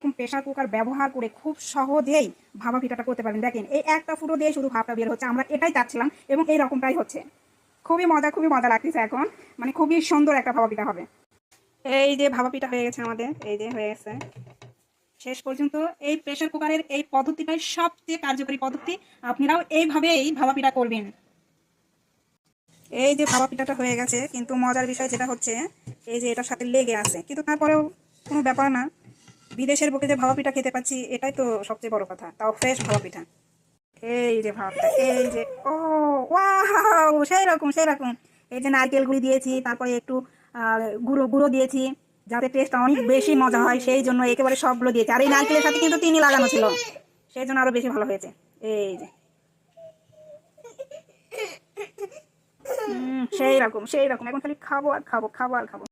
Pressure cooker ব্যবহার করে খুব সহজেই ভাপা পিঠাটা করতে পারবেন। দেখেন এই একটা ফুটো দিয়ে শুধু ভাপটা বের হচ্ছে, আমরা এটাই চাচ্ছিলাম এবং এই রকমটাই হচ্ছে। খুবই মজা লাগতেছে এখন, মানে খুবই সুন্দর একটা ভাপা পিঠা হবে। এই যে ভাপা পিঠা হয়ে গেছে আমাদের, এই যে হয়ে গেছে। শেষ পর্যন্ত এই প্রেসার কুকারের এই পদ্ধতিটাই সবচেয়ে কার্যকরী পদ্ধতি। আপনারাও এইভাবেই ভাপা পিঠা করবেন। এই যে ভাপা পিঠাটা হয়ে গেছে, কিন্তু মজার বিষয় যেটা হচ্ছে এই যে এটার সাথে লেগে আছে, কিন্তু তারপরেও কোনো ব্যাপার না। বিদেশের বুকে যে ভাপা পিঠা খেতে পাচ্ছি এটাই তো সবচেয়ে বড় কথা, তাও ফ্রেশ ভাপা পিঠা। এই যে ভাপা পিঠা, এই যে ও ওয়াও, সেই রকম। এই যে নারকেল গুঁড়ি দিয়েছি, তারপরে একটু গুঁড়ো গুঁড়ো দিয়েছি, যাতে টেস্টটা অনেক বেশি মজা হয় সেই জন্য একেবারে সবগুলো দিয়েছি। আর এই নারকেলের সাথে কিন্তু চিনি লাগানো ছিল, সেই জন্য আরো বেশি ভালো হয়েছে। এই যে সেই রকম এখন খালি খাবো আর খাবো, খাবো আর খাবো।